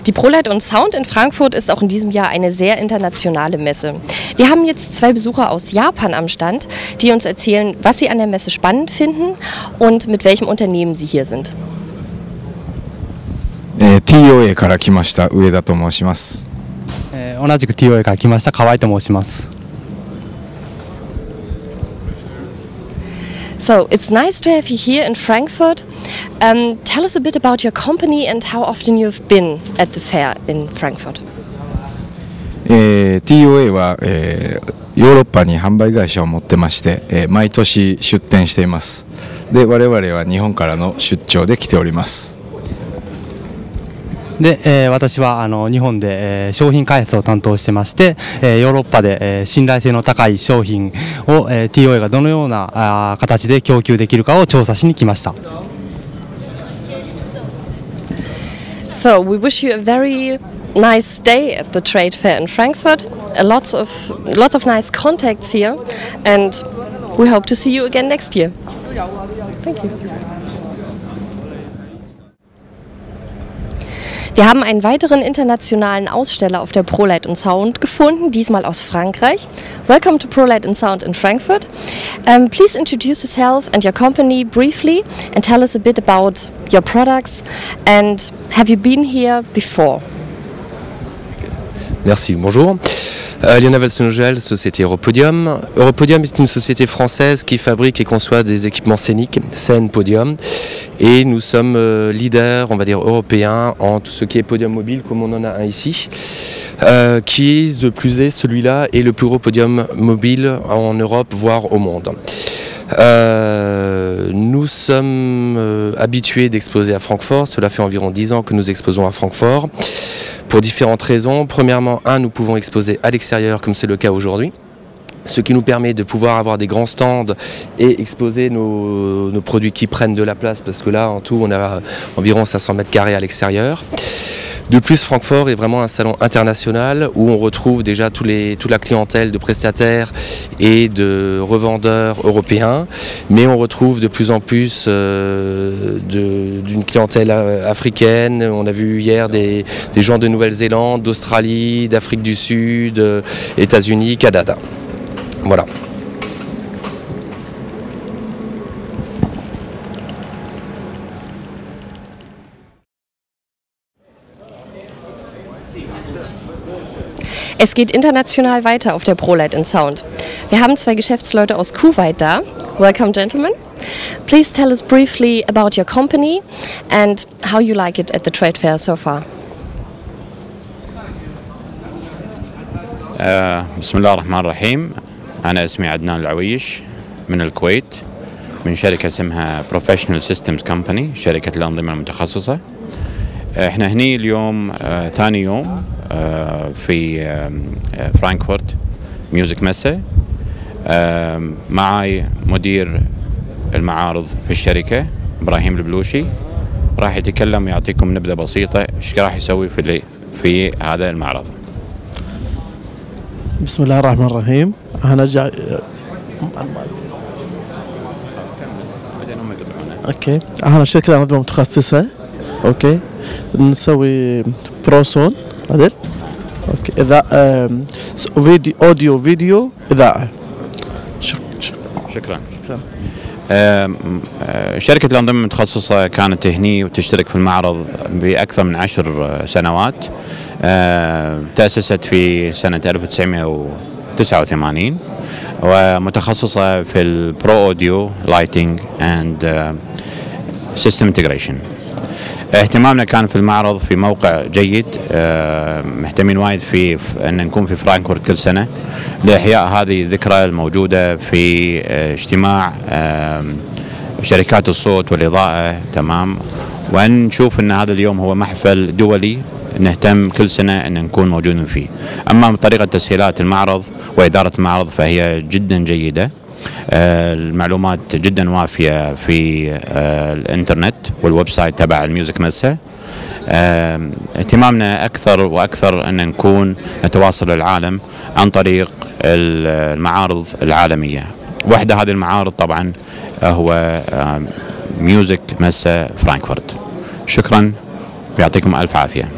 Die ProLight und Sound in Frankfurt ist auch in diesem Jahr eine sehr internationale Messe. Wir haben jetzt zwei Besucher aus Japan am Stand, die uns erzählen, was sie an der Messe spannend finden und mit welchem Unternehmen sie hier sind. TOA から来ました上田と申します。同じく TOA から来ました河合と申します。So, it's nice to have you here in Frankfurt. Tell us a bit about your company and how often you've been at the fair in Frankfurt. TOA は、ヨーロッパに販売会社を持ってまして、毎年出店しています。で、我々は日本からの出張で来ております。で、私は日本で、商品開発を担当してまして、ヨーロッパで、信頼性の高い商品を、TOA がどのような形で供給できるかを調査しに来ました。So, we wish you a very nice day at the trade fair in Frankfurt. Lots of nice contacts here, and we hope to see you again next year. Thank you. Wir haben einen weiteren internationalen Aussteller auf der ProLight und Sound gefunden, diesmal aus Frankreich. Welcome to ProLight and Sound in Frankfurt. Please introduce yourself and your company briefly and tell us a bit about your products, and have you been here before? Merci, bonjour. Lionel Valsenogel, société Europodium. Europodium est une société française qui fabrique et conçoit des équipements scéniques, scène, podium. Et nous sommes leaders, on va dire, européens en tout ce qui est podium mobile, comme on en a un ici. Qui est, de plus est, celui-là est le plus gros podium mobile en Europe, voire au monde. Nous sommes habitués d'exposer à Francfort. Cela fait environ 10 ans que nous exposons à Francfort. Pour différentes raisons. Premièrement, nous pouvons exposer à l'extérieur comme c'est le cas aujourd'hui. Ce qui nous permet de pouvoir avoir des grands stands et exposer nos produits qui prennent de la place, parce que là en tout on a environ 500 mètres carrés à l'extérieur. De plus, Francfort est vraiment un salon international où on retrouve déjà toute la clientèle de prestataires et de revendeurs européens, mais on retrouve de plus en plus d'une clientèle africaine. On a vu hier des gens de Nouvelle-Zélande, d'Australie, d'Afrique du Sud, États-Unis, Canada. Voilà. Es geht international weiter auf der ProLight and Sound. Wir haben zwei Geschäftsleute aus Kuwait da. Welcome, gentlemen. Please tell us briefly about your company and how you like it at the trade fair so far. بسم الله الرحمن الرحيم. أنا اسمي عدنان العويش من الكويت، من شركة اسمها Professional Systems Company، شركة الأنظمة المتخصصة. احنا هني اليوم ثاني يوم في فرانكفورت ميوزك مسة. معاي مدير المعارض في الشركة إبراهيم البلوشي، راح يتكلم ويعطيكم نبذة بسيطة ايش راح يسوي في هذا المعرض. بسم الله الرحمن الرحيم. هنرجع اوكي. احنا شركة أنظمة متخصصة، اوكي، نسوي بروسون عدل، اوكي، إذاعة، فيديو، أوديو، فيديو، إذاعة. شكرا. شركة الأنظمة المتخصصة كانت هني وتشترك في المعرض بأكثر من 10 سنوات. تأسست في سنة 1989 ومتخصصة في البرو أوديو لايتنج اند سيستم انتجريشن. اهتمامنا كان في المعرض في موقع جيد، مهتمين وايد في ان نكون في فرانكفورت كل سنة لإحياء هذه الذكرى الموجودة في اجتماع شركات الصوت والإضاءة، تمام، وأن نشوف أن هذا اليوم هو محفل دولي نهتم كل سنة أن نكون موجودين فيه. أما طريقة تسهيلات المعرض وإدارة المعرض فهي جدا جيدة. المعلومات جدا وافية في الانترنت والويب سايت تبع الميوزك مسة. اهتمامنا أكثر وأكثر أن نكون نتواصل العالم عن طريق المعارض العالمية. واحدة هذه المعارض طبعا هو ميوزك مسة فرانكفورت. شكرا، يعطيكم ألف عافية.